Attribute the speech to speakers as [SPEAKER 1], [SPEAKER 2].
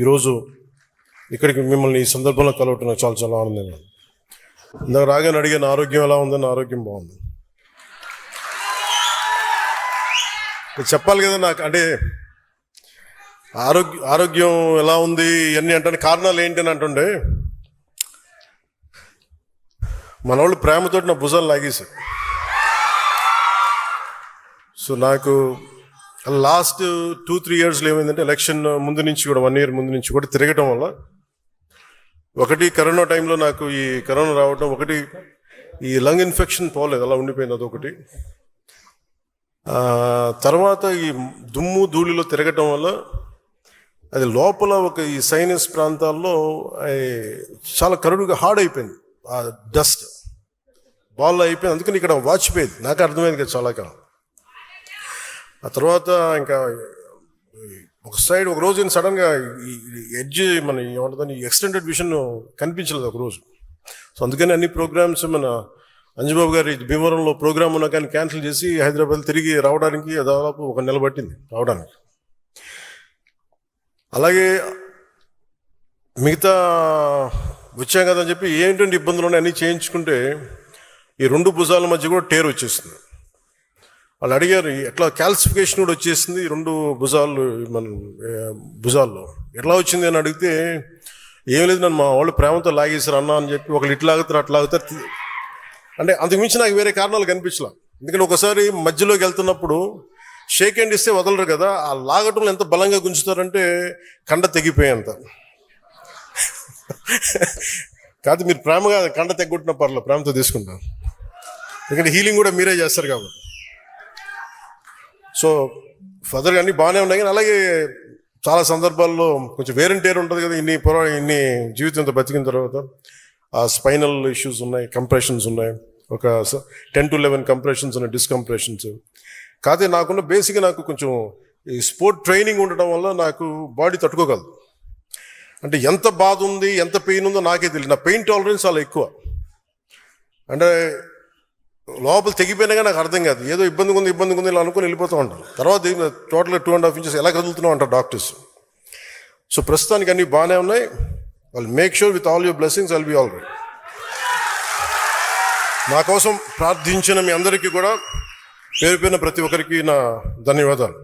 [SPEAKER 1] ఈరోజు ఇక్కడికి మిమ్మల్ని ఈ సందర్భంలో కలవటం నాకు చాలా చాలా ఆనందంగా ఉంది. ఇందాక రాగానే అడిగాను ఆరోగ్యం ఎలా ఉంది, నా ఆరోగ్యం బాగుంది. చెప్పాలి కదా నాకు, అంటే ఆరోగ్యం ఎలా ఉంది ఇవన్నీ అంటే కారణాలు ఏంటి అని అంటుండే, మన వాళ్ళు ప్రేమతో నా భుజాలు లాగేశారు. సో నాకు లాస్ట్ 2-3 yearsలో ఏమైందంటే, ఎలక్షన్ ముందు నుంచి కూడా 1 year ముందు నుంచి కూడా తిరగటం వల్ల, ఒకటి కరోనా టైంలో నాకు ఈ కరోనా రావటం, ఒకటి ఈ లంగ్ ఇన్ఫెక్షన్ పోలేదు, అలా ఉండిపోయింది, అదొకటి. తర్వాత ఈ దుమ్ము ధూళిలో తిరగటం వల్ల అది లోపల ఒక ఈ సైనస్ ప్రాంతాల్లో చాలా కరుడుగా హార్డ్ అయిపోయింది, ఆ డస్ట్ బాల్ అయిపోయింది. అందుకని ఇక్కడ వాచిపోయింది, నాకు అర్థమైంది కదా చాలా కాలం. ఆ తర్వాత ఇంకా ఒక రోజు సడన్గా ఈ ఎడ్జ్ మన ఏమంటుందని ఎక్స్టెండెడ్ విజన్ కనిపించలేదు ఒకరోజు. సో అందుకని అన్ని ప్రోగ్రామ్స్ మన అంజుబాబు గారి భీమవరంలో ప్రోగ్రామ్ ఉన్నా కానీ క్యాన్సిల్ చేసి హైదరాబాద్ తిరిగి రావడానికి దాదాపు 1 నెల పట్టింది రావడానికి. అలాగే మిగతా వచ్చాం కదా అని చెప్పి ఏంటంటే ఇబ్బందులు ఉన్నాయి అన్నీ చేయించుకుంటే ఈ 2 భుజాల మధ్య కూడా టేర్ వచ్చేస్తుంది. వాళ్ళు అడిగారు ఎట్లా క్యాల్సిఫికేషన్ కూడా వచ్చేసింది 2 భుజాలు, మన భుజాల్లో ఎట్లా వచ్చింది అని అడిగితే, ఏం లేదు నన్ను మా వాళ్ళు ప్రేమతో లాగేశారు అన్న అని చెప్పి, ఒకళ్ళు ఇట్లా లాగుతారు అట్లా లాగుతారు. అంటే అంతకుమించి నాకు వేరే కారణాలు కనిపించలే. ఎందుకంటే ఒకసారి మధ్యలోకి వెళ్తున్నప్పుడు షేక్ హ్యాండ్ ఇస్తే వదలరు కదా, ఆ లాగటంలో ఎంత బలంగా గుంజుతారంటే కండ తెగిపోయేంత. కాదు, మీరు ప్రేమగా కండ తెగొట్టిన పర్లేదు, ప్రేమతో తీసుకుంటాను, ఎందుకంటే హీలింగ్ కూడా మీరే చేస్తారు కాబట్టి. సో ఫర్దర్గా అన్నీ బాగానే ఉన్నాయి. కానీ అలాగే చాలా సందర్భాల్లో కొంచెం వేరంటేరు ఉంటుంది కదా, ఇన్ని జీవితంతో బతికిన తర్వాత ఆ స్పైనల్ ఇష్యూస్ ఉన్నాయి, కంప్రెషన్స్ ఉన్నాయి, ఒక 10 to 11 కంప్రెషన్స్ ఉన్నాయి, డిస్కంప్రెషన్స్. కాకపోతే నాకున్న బేసిక్గా నాకు కొంచెం ఈ స్పోర్ట్ ట్రైనింగ్ ఉండడం వల్ల నాకు బాడీ తట్టుకోగలదు. అంటే ఎంత బాధ ఉంది, ఎంత పెయిన్ ఉందో నాకే తెలియదు. నా పెయిన్ టాలరెన్స్ చాలా ఎక్కువ. అంటే లోపల తెగిపోయినాగా నాకు అర్థం కాదు, ఏదో ఇబ్బందిగా ఉంది ఇలా అనుకుని వెళ్ళిపోతూ ఉంటాను. తర్వాత టోటల్గా 2.5 inches ఎలా కదులుతున్నావు అంటారు డాక్టర్స్. సో ప్రస్తుతానికి అన్నీ బాగానే ఉన్నాయి. వాళ్ళు make sure with all your blessings I'll be all right. నా కోసం ప్రార్థించిన మీ అందరికీ కూడా పేరు పేరున ప్రతి ఒక్కరికి నా ధన్యవాదాలు.